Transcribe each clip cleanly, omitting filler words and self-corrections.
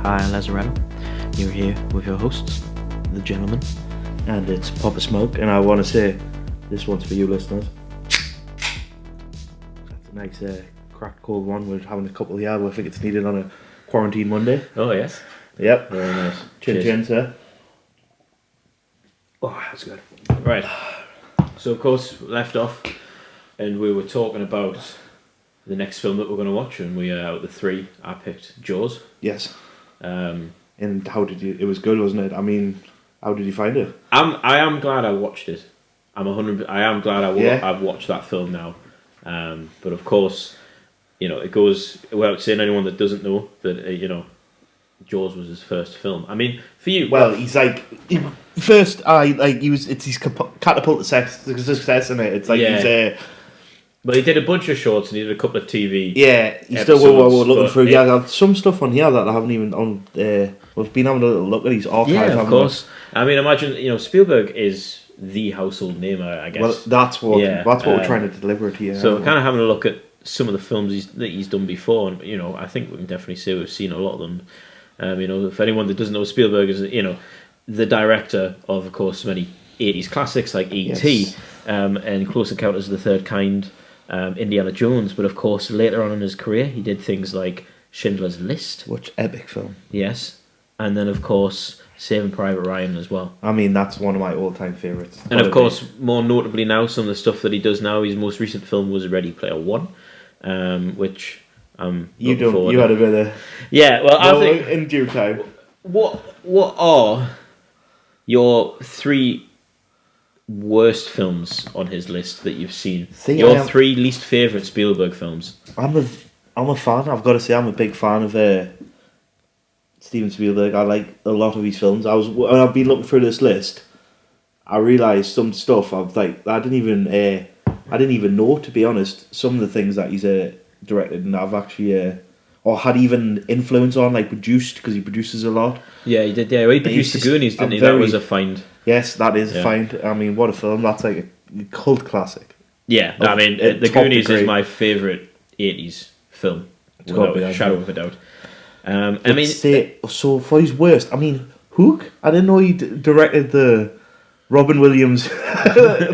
Hi, Lazaretto. You're here with your hosts, the gentleman. And it's Papa Smoke, and I want to say, this one's for you listeners. That's a nice cracked cold one. We're having a couple here. I think it's needed on a quarantine Monday. Oh, yes. Yep. Very nice. Chin chin, sir. Oh, that's good. Right. So, of course, left off, and we were talking about the next film that we're going to watch, and we out of the three, I picked Jaws. Yes. Um, And how did you? It was good, wasn't it? I mean, how did you find it? I am glad I watched it. I am glad I've watched that film now. But of course, it goes without saying, anyone that doesn't know that Jaws was his first film. I mean, for you, well, he's like it's his catapult to success in it. It's like he's Well, he did a bunch of shorts and he did a couple of TV. Yeah, he's still what we're looking through. Yeah, there's some stuff on here that I haven't even on. We've been having a little look at his archive. Yeah, of course. I mean, imagine Spielberg is the household name, I guess. Well, that's what we're trying to deliver to you. So we're kind of having a look at some of the films that he's done before, and I think we can definitely say we've seen a lot of them. If anyone that doesn't know, Spielberg is the director of course, many 80s classics like E.T. And Close Encounters of the Third Kind. Indiana Jones, but of course later on in his career he did things like Schindler's List, which epic film. Yes, and then of course Saving Private Ryan as well. I mean, that's one of my all-time favourites. And of course, more notably now, some of the stuff that he does now, his most recent film was Ready Player One, which you had a bit of I think in due time. What are your three worst films on his list that you've seen? Your three least favourite Spielberg films. I'm a fan. I've got to say, I'm a big fan of Steven Spielberg. I like a lot of his films. When I've been looking through this list, I realised some stuff I didn't even know, to be honest. Some of the things that he's directed and I've actually or had even influence on, like produced, because he produces a lot. Yeah, he did. Yeah, well, he produced The Goonies, didn't he? That was a find. Yes, that is a find. I mean, what a film. That's like a cult classic. Yeah, I mean, The Goonies is my favourite 80s film, without a shadow of a doubt. So for his worst, I mean, Hook? I didn't know he directed the Robin Williams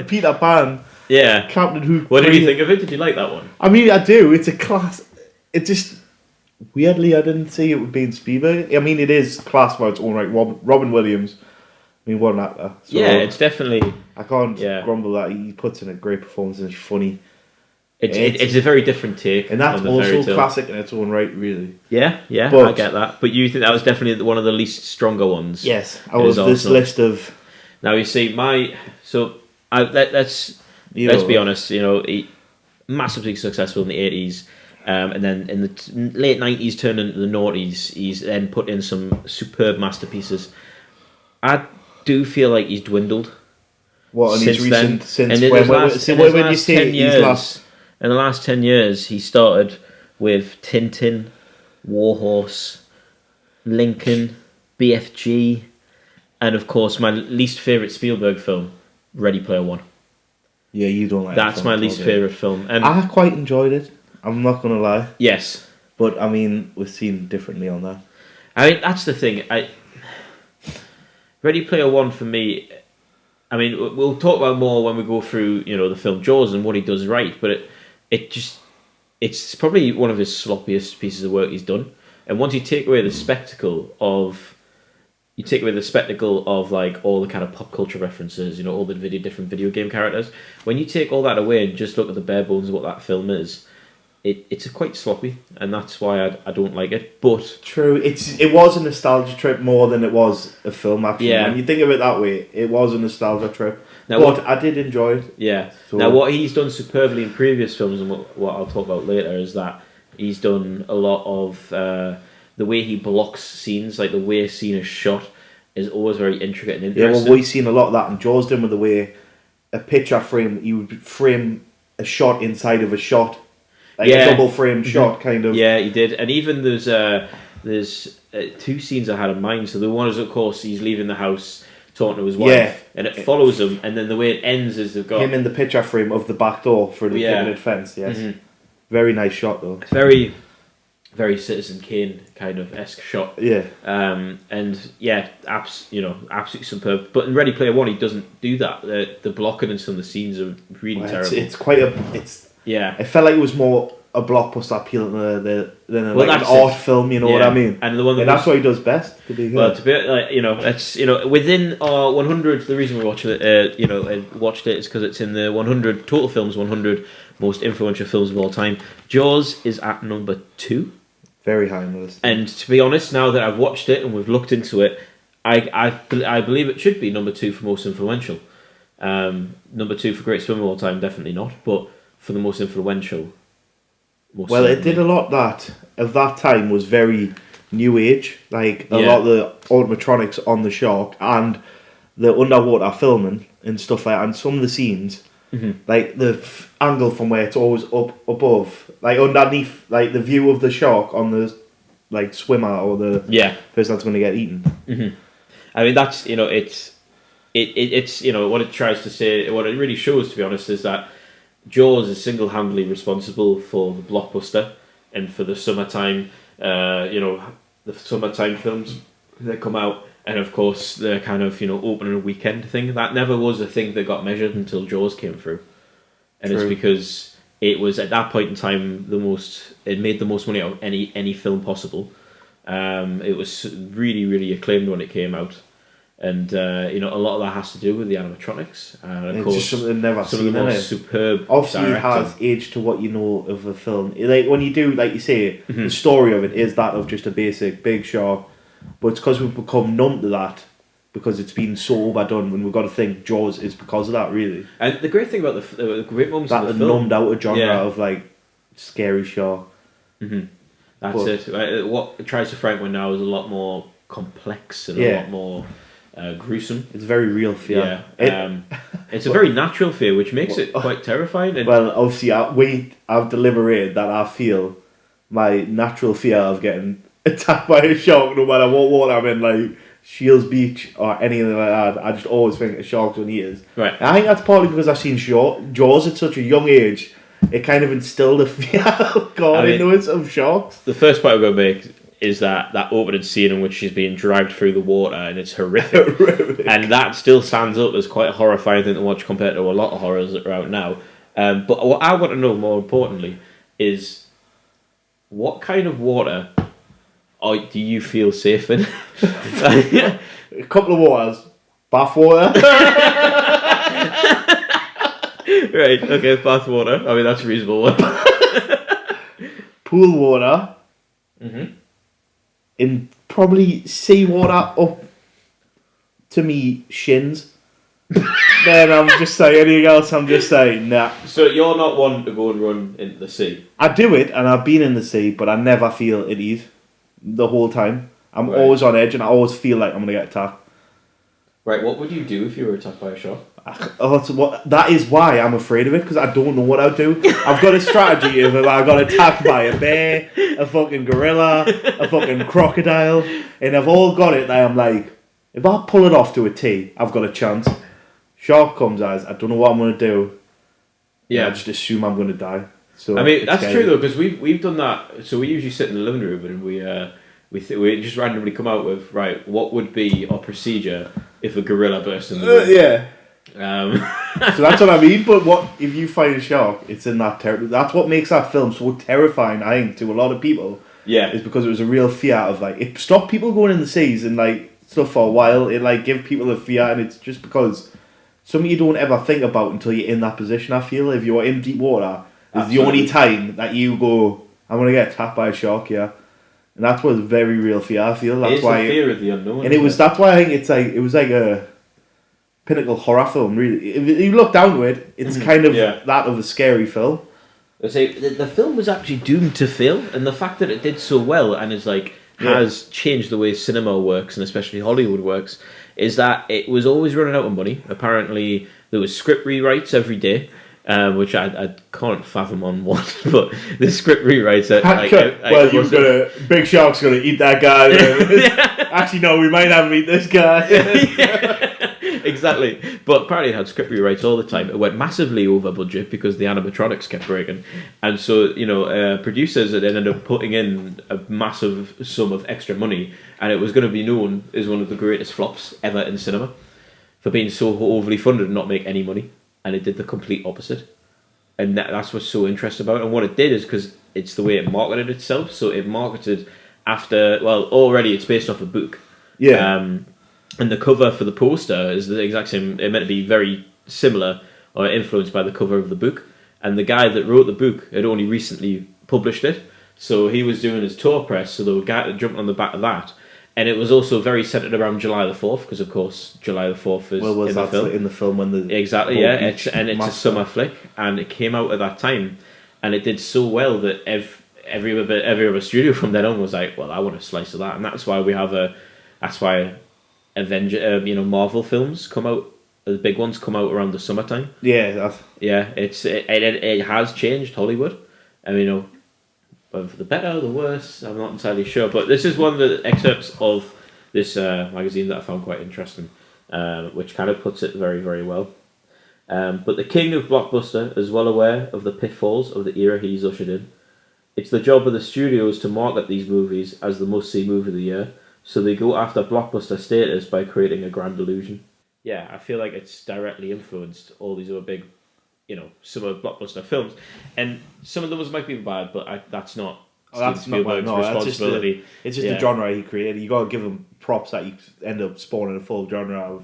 Peter Pan. Yeah. Captain Hook. What did you think of it? Did you like that one? I mean, I do. It's a class. It just... Weirdly, I didn't see it would be in Spielberg. I mean, it is class by its own right. Robin Williams... I mean, what an actor. So yeah, it's definitely... I can't grumble that. He puts in a great performance and it's funny. It's a very different take. And that's also classic in its own right, really. Yeah, but, I get that. But you think that was definitely one of the least stronger ones? Yes. I was this list of... Now, you see, let's be honest, he massively successful in the 80s. And then in the late 90s, turning into the noughties, he's then put in some superb masterpieces. I do feel like he's dwindled. What, and he's recent, in the last 10 years, he started with Tintin, Warhorse, Lincoln, BFG, and of course my least favourite Spielberg film, Ready Player One. Yeah, you don't like That's my least favourite film. And I quite enjoyed it, I'm not going to lie. Yes. But, I mean, we've seen differently on that. I mean, that's the thing. Ready Player One for me, I mean, we'll talk about more when we go through, the film Jaws and what he does right, but it's probably one of his sloppiest pieces of work he's done. And once you take away the spectacle of like all the kind of pop culture references, all the different video game characters, when you take all that away and just look at the bare bones of what that film is, it's quite sloppy, and that's why I don't like it. But true, it was a nostalgia trip more than it was a film. Actually, when you think of it that way, it was a nostalgia trip. But I did enjoy it. Yeah. So. Now, what he's done superbly in previous films, and what I'll talk about later, is that he's done a lot of the way he blocks scenes, like the way a scene is shot, is always very intricate and interesting. Yeah, well, we've seen a lot of that in Jaws, done with the way a picture frame, you would frame a shot inside of a shot. Like a double frame shot, kind of. Yeah, he did. And even there's two scenes I had in mind. So the one is, of course, he's leaving the house talking to his wife, and it follows him, and then the way it ends is they've got... him in the picture frame of the back door for the picketed fence, yes. Mm-hmm. Very nice shot, though. Very very Citizen Kane kind of esque shot. Yeah. And yeah, absolutely superb. But in Ready Player One, he doesn't do that. The blocking in some of the scenes are really terrible. It's quite yeah. It felt like it was more a blockbuster appeal than an art it. film. You know what I mean? And the one that's what he does best. To be well, to be it's within our 100. The reason we watched it is because it's in the 100 total films, 100 most influential films of all time. Jaws is at number 2. Very high on the list. And to be honest, now that I've watched it and we've looked into it, I believe it should be number 2 for most influential. Number 2 for greatest film of all time, definitely not. But for the most influential. It did a lot of that time was very new age. Like a lot of the animatronics on the shark and the underwater filming and stuff like that. And some of the scenes, like the angle from where it's always up above, like underneath, like the view of the shark on the like swimmer or the person that's going to get eaten. Mm-hmm. I mean, that's it's what it tries to say. What it really shows, to be honest, is that Jaws is single-handedly responsible for the blockbuster and for the summertime, the summertime films that come out, and of course the kind of opening a weekend thing. That never was a thing that got measured until Jaws came through, and True. It's because it was at that point in time it made the most money out of any film possible. It was really, really acclaimed when it came out. And a lot of that has to do with the animatronics, and of course, just something never some of the most superb. Obviously, it has aged to what you know of a film. Like when you do, like you say, the story of it is that of just a basic big shark, but it's because we've become numb to that because it's been so overdone. When we've got to think Jaws is because of that, really. And the great thing about the great moments that of the film, numbed out a genre of like scary shark. Mm-hmm. That's it. What it tries to frame now is a lot more complex and a lot more. Gruesome. It's very real fear. Yeah, it's a very natural fear, which makes it quite terrifying. And well, obviously, I've deliberated that I feel my natural fear of getting attacked by a shark, no matter what water I'm in, like Shields Beach or anything like that. I just always think of sharks and eaters. Right. And I think that's partly because I've seen Jaws at such a young age. It kind of instilled a fear of God into us of sharks. The first point I'm going to make is that opening scene in which she's being dragged through the water, and it's horrific. And that still stands up as quite a horrifying thing to watch compared to a lot of horrors that are out now. But what I want to know more importantly is what kind of water do you feel safe in? A couple of waters. Bath water. Right, okay, bath water. I mean, that's a reasonable one. Pool water. Mm-hmm. In probably seawater up to me shins. Then I'm just saying anything else. I'm just saying nah. So you're not one to go and run into the sea. I do it, and I've been in the sea, but I never feel at ease the whole time. I'm always on edge, and I always feel like I'm gonna get attacked. Right. What would you do if you were attacked by a shark? That is why I'm afraid of it, because I don't know what I'll do. I've got a strategy of if I got attacked by a bear, a fucking gorilla, a fucking crocodile, and I've all got it that I'm like, if I pull it off to a T, I've got a chance. Shark comes as, I don't know what I'm going to do. Yeah. I just assume I'm going to die. So I mean, that's true though, because we've done that. So we usually sit in the living room and we just randomly come out with, right, what would be our procedure if a gorilla burst in the room? Yeah. So that's what I mean. But what if you fight a shark? It's in that territory. That's what makes that film so terrifying, I think, to a lot of people. Yeah, is because it was a real fear of like it stopped people going in the seas and like stuff for a while. It like gave people a fear, and it's just because something you don't ever think about until you're in that position. I feel if you're in deep water, is the only time that you go, I'm gonna get attacked by a shark here. And that's what a very real fear. I feel that's why the fear of the unknown. And that's why I think it was like a pinnacle horror film, really. If you look down to it, it's kind of that of a scary film. I say the film was actually doomed to fail, and the fact that it did so well and has changed the way cinema works, and especially Hollywood works, is that it was always running out of money. Apparently, there was script rewrites every day, which I can't fathom on what, but the script rewrites. Big Shark's gonna eat that guy. Actually, no, we might have him eat this guy. Exactly. But apparently it had script rewrites all the time. It went massively over budget because the animatronics kept breaking. And so, producers had ended up putting in a massive sum of extra money, and it was going to be known as one of the greatest flops ever in cinema for being so overly funded and not make any money. And it did the complete opposite. And that's what's so interesting about it. And what it did is because it's the way it marketed itself. So it marketed already it's based off a book. Yeah. And the cover for the poster is the exact same. It meant to be very similar or influenced by the cover of the book. And the guy that wrote the book had only recently published it. So he was doing his tour press, so there were guys that jumped on the back of that. And it was also very centered around July the 4th, because of course July the 4th is in the film. In the film when the exactly, yeah, it's a summer flick, and it came out at that time, and it did so well that every other studio from then on was like, well, I want a slice of that, and that's why Marvel films come out. The big ones come out around the summertime. Yeah, it has changed Hollywood. For the better or the worse, I'm not entirely sure. But this is one of the excerpts of this magazine that I found quite interesting, which kind of puts it very, very well. But the king of blockbuster is well aware of the pitfalls of the era he's ushered in. It's the job of the studios to market these movies as the must-see movie of the year, so they go after blockbuster status by creating a grand illusion. Yeah, I feel like it's directly influenced all these other big, summer blockbuster films, and some of those might be bad, but that's not Spielberg's responsibility. It's just the genre he created. You got to give him props that you end up spawning a full genre of.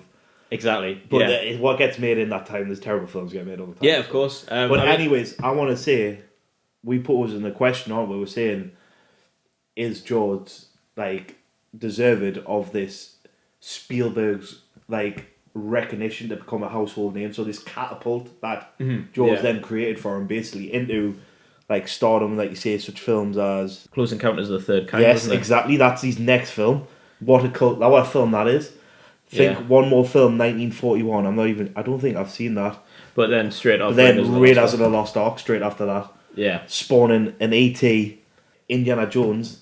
Exactly, but what gets made in that time, there's terrible films get made all the time. Yeah, of course. Anyways, I want to say, we posing the question, aren't we? We're saying, is Jaws deserved of this Spielberg's recognition to become a household name? So this catapult that Jaws then created for him, basically into stardom, like you say, such films as Close Encounters of the Third Kind. Yes, exactly. That's his next film. What a film that is. One more film, 1941. I don't think I've seen that. But then straight after, Raiders of the Lost Ark. Straight after that, spawning an E.T., Indiana Jones.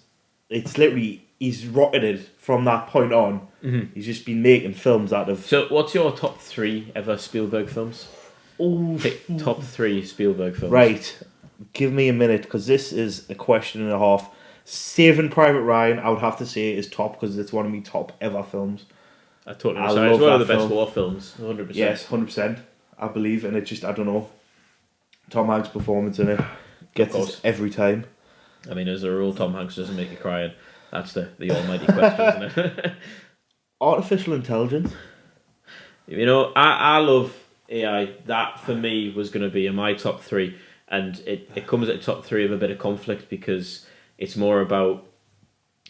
It's literally he's rocketed from that point on. Mm-hmm. He's just been making films out of. So, what's your top 3 ever Spielberg films? Pick top 3 Spielberg films. Right, give me a minute because this is a question and a half. Saving Private Ryan, I would have to say, is top because it's one of my top ever films. I totally understand. It's one of the best war films, 100%. Yes, 100%. I believe, and it's just I don't know. Tom Hanks' performance in it gets us every time. I mean, as a rule, Tom Hanks doesn't make you cry. That's the almighty question, isn't it? Artificial intelligence. I love AI. That for me was going to be in my top 3, and it comes at the top 3 of a bit of conflict because it's more about.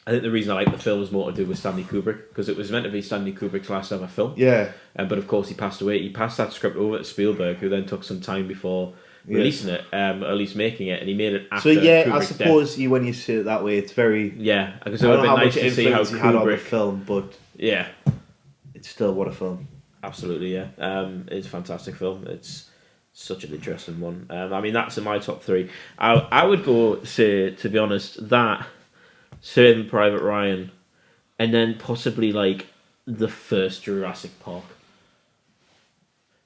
I think the reason I like the film is more to do with Stanley Kubrick because it was meant to be Stanley Kubrick's last ever film. Yeah. But of course he passed away. He passed that script over to Spielberg, who then took some time before releasing it, or at least making it, and he made it after. So Kubrick's I suppose death. when you say it that way, it's very because it would have been nice to see how Kubrick had on the film, but it's still what a film. Absolutely, yeah. It's a fantastic film. It's such an interesting one. That's in my top 3. I would go say, to be honest, that Saving Private Ryan, and then possibly the first Jurassic Park.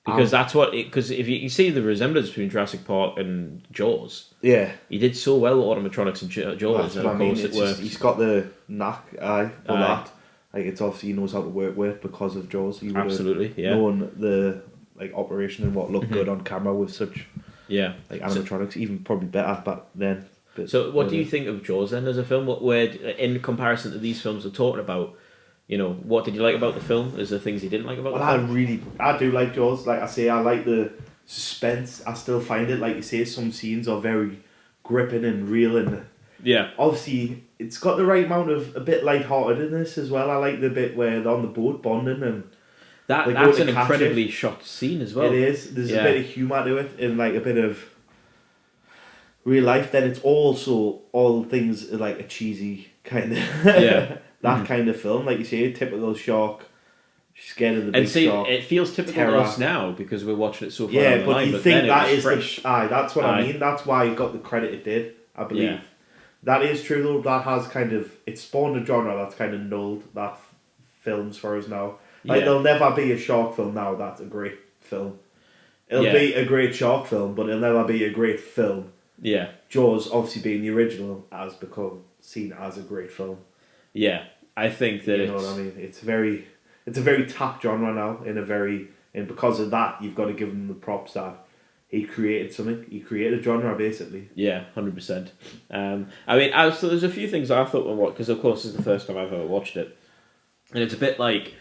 Because because if you see the resemblance between Jurassic Park and Jaws, he did so well with animatronics and Jaws, and of course he's got the knack for that. It's obviously he knows how to work with because of Jaws. He would known the operation and what looked good on camera with such animatronics, even probably better back then. So, what do you think of Jaws then as a film? Where in comparison to these films we're talking about? What did you like about the film? Is there things you didn't like about the film? I do like Jaws. Like I say, I like the suspense. I still find it, like you say, some scenes are very gripping and real, and obviously it's got the right amount of a bit lightheartedness as well. I like the bit where they're on the boat bonding and that's an incredibly shot scene as well. It is. There's a bit of humour to it and a bit of real life. Then it's also all things like a cheesy kind of that kind of film, like you say, typical shark, scared of the big shark. It feels typical to us now because we're watching it so far. Yeah, but you think that is fresh. That's what I mean. That's why it got the credit it did. I believe that is true though. That has it spawned a genre that's kind of nulled that films for us now. Like, Yeah. there'll never be a shark film now that's a great film. It'll Yeah. be a great shark film, but it'll never be a great film. Yeah. Jaws, obviously being the original, has become seen as a great film. Yeah. I think that You know what I mean? It's a very tapped genre now, and because of that, you've got to give him the props that he created something. He created a genre, basically. Yeah, 100%. I mean, so there's a few things I thought were what, because of course it's the first time I've ever watched it, and it's a bit like,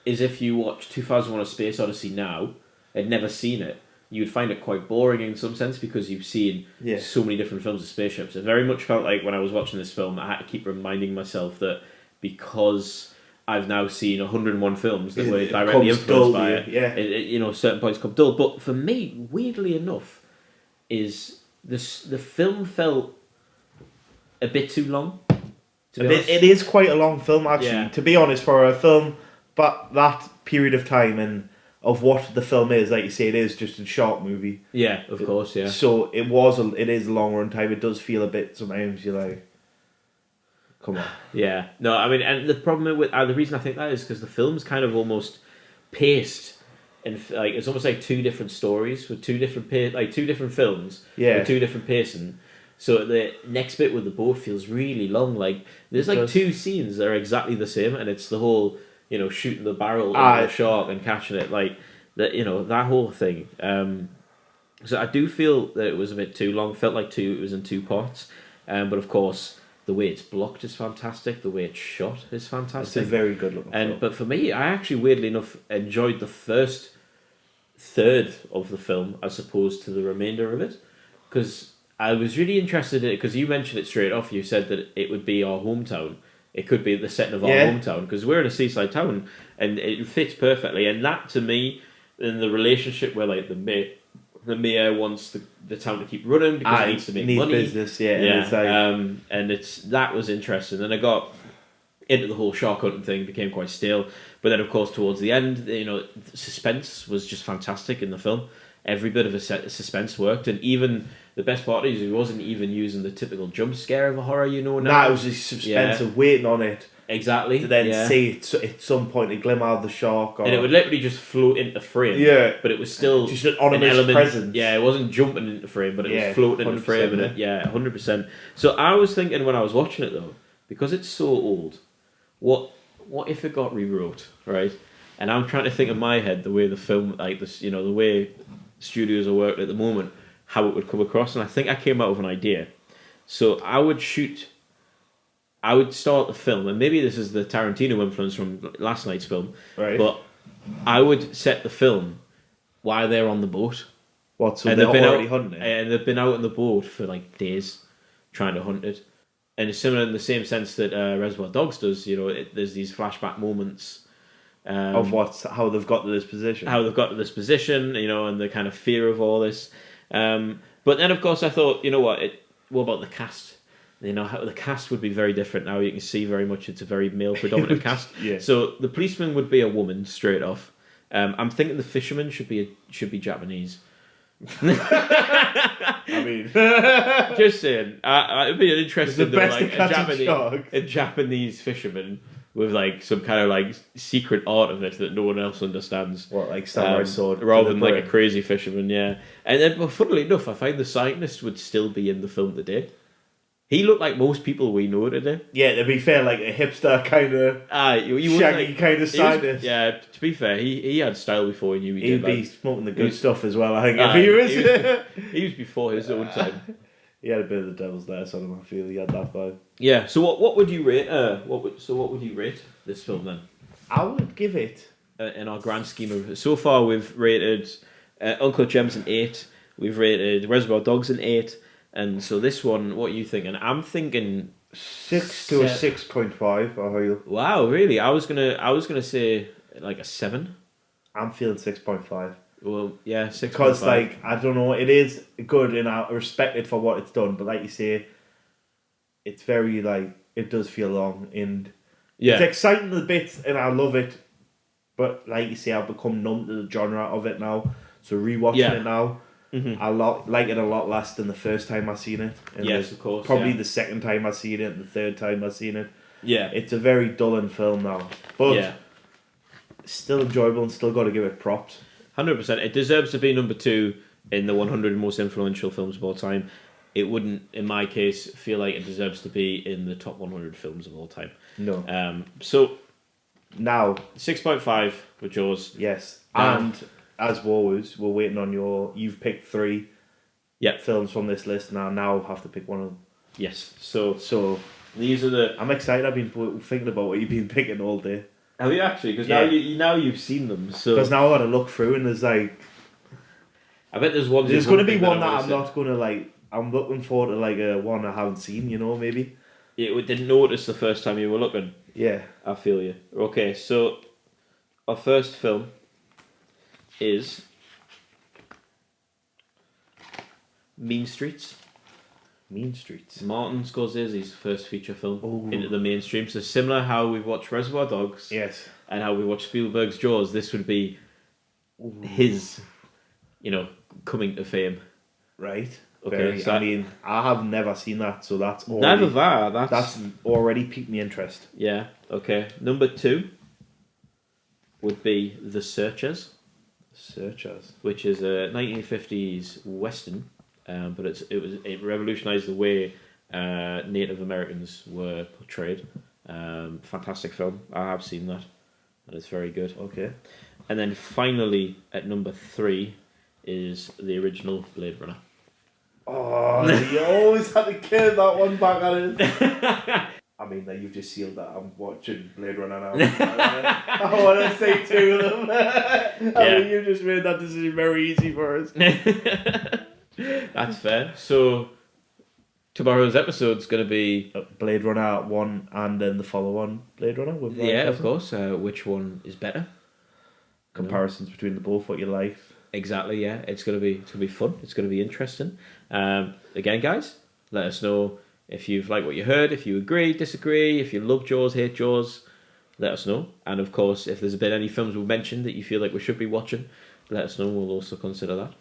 as if you watch 2001: A Space Odyssey now and never seen it, you'd find it quite boring in some sense because you've seen so many different films of spaceships. It very much felt like when I was watching this film, I had to keep reminding myself that because I've now seen 101 films that were directly influenced by it. Yeah. You know, certain points come dull. But for me, weirdly enough, is the film felt a bit too long. It is quite a long film, actually. Yeah. To be honest, for a film, but that period of time and of what the film is, like you say, it is just a short movie. Yeah, of course, yeah. So it is a long run time. It does feel a bit, sometimes you're like, come on. Yeah, no, I mean, and the problem with the reason I think that is because the film's kind of almost paced, and like it's almost like two different stories with two different two different films with two different pacing. So the next bit with the boat feels really long. Like there's like two scenes that are exactly the same, and it's the whole shooting the barrel at the shark and catching it, like that. That whole thing. So I do feel that it was a bit too long. Felt like it was in two parts. But of course, the way it's blocked is fantastic. The way it's shot is fantastic. It's a very good looking film. But for me, I actually weirdly enough enjoyed the first third of the film as opposed to the remainder of it, because I was really interested in it because you mentioned it straight off. You said that it would be our hometown. It could be the setting of our hometown because we're in a seaside town and it fits perfectly. And that to me, in the relationship where like the mayor wants the town to keep running because it needs to make money. Business, yeah. And that was interesting. And I got into the whole shark hunting thing, became quite stale. But then, of course, towards the end, suspense was just fantastic in the film. Every bit of suspense worked, and even the best part is he wasn't even using the typical jump scare of a horror, now. Nah, it was just suspense of waiting on it. Exactly. To then see it at some point a glimmer of the shark. And it would literally just float into frame. Yeah. But it was still just an element presence. Yeah, it wasn't jumping into frame, but it was floating into frame. And 100%. So I was thinking when I was watching it, though, because it's so old, what if it got rewrote, right? And I'm trying to think in my head the way the film, like this, the way studios are working at the moment, how it would come across. And I think I came out with an idea. So I would start the film, and maybe this is the Tarantino influence from last night's film, right? But I would set the film while they're on the boat. What? So they're already hunting it? And they've been out on the boat for like days trying to hunt it. And it's similar in the same sense that Reservoir Dogs does. There's these flashback moments of how they've got to this position. And the kind of fear of all this. But then, of course, I thought, what about the cast? How the cast would be very different now. You can see very much it's a very male-predominant cast. Yeah. So the policeman would be a woman straight off. I'm thinking the fisherman should be Japanese. I mean, just saying, it'd be an interesting a Japanese fisherman with like some kind of like secret art of it that no one else understands. What, like samurai sword? Rather than like a crazy fisherman, yeah. And then, but funnily enough, I find the scientist would still be in the film today. He looked like most people we know today. Yeah, to be fair, like a hipster kind of shaggy kind of scientist. To be fair, he had style before he knew he did. He'd be smoking the good stuff as well, I think. He was before his own time. He had a bit of the devil's there, so I feel he had that vibe. Yeah, so what would you rate? What would you rate this film then? I would give it, in our grand scheme of so far, we've rated Uncle Jem's an 8. We've rated Reservoir Dogs an 8. And so this one, what are you thinking? I'm thinking 6 to a 6.5. Or how Wow, really? I was gonna say like a 7. I'm feeling 6.5. Well, yeah, 6.5. Because I don't know, it is good and I respect it for what it's done, but like you say, it's very it does feel long and it's exciting the bits and I love it, but like you say, I've become numb to the genre of it now. So rewatching it now. Mm-hmm. I like it a lot less than the first time I seen it. And yes, of course. Probably the second time I seen it, and the third time I seen it. Yeah, it's a very dulling film now. But still enjoyable and still got to give it props. 100%. It deserves to be number 2 in the 100 most influential films of all time. It wouldn't, in my case, feel like it deserves to be in the top 100 films of all time. No. So now 6.5 with Jaws. Yes, and as always, we're waiting on you've picked 3 films from this list. Now have to pick one of them. Yes. So these are the. I'm excited. I've been thinking about what you've been picking all day. Have you actually? Because now you've seen them. So because now I've got to look through and there's like. I bet there's one. There's going to be one that I'm not going to like. I'm looking forward to like a one I haven't seen. Maybe. Yeah, we didn't notice the first time you were looking. Yeah, I feel you. Okay, so our first film is Mean Streets. Mean Streets. Martin Scorsese's first feature film into the mainstream. So similar how we've watched Reservoir Dogs. Yes. And how we watched Spielberg's Jaws, this would be his, coming to fame. Right. Okay. So I have never seen that, so that's already, never that. That's already piqued my interest. Yeah. Okay. Number 2 would be The Searchers. Searchers, which is a 1950s western, but it revolutionised the way Native Americans were portrayed. Fantastic film. I have seen that, and it's very good. Okay. And then finally, at number 3 is the original Blade Runner. Oh, you always had to kill that one back at it. I mean, that you've just sealed that. I'm watching Blade Runner now. I want to say 2 of them. I mean, you just made that decision very easy for us. That's fair. So, tomorrow's episode's going to be Blade Runner 1 and then the follow-on Blade Runner. With of course. Which one is better? Comparisons between the both, what you like. Exactly, yeah. It's gonna be fun. It's gonna be interesting. Again, guys, let us know if you've liked what you heard, if you agree, disagree, if you love Jaws, hate Jaws, let us know. And of course, if there's been any films we've mentioned that you feel like we should be watching, let us know. We'll also consider that.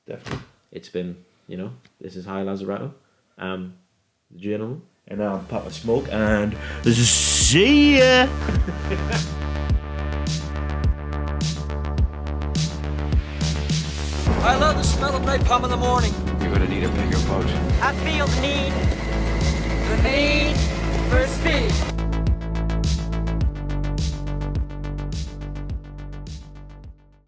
Definitely. It's been, this is Hi Lazaretto. The gentleman. And I'm Papa Smoke, and see ya! I love the smell of napalm in the morning. You're gonna need a bigger boat. I feel the need for speed.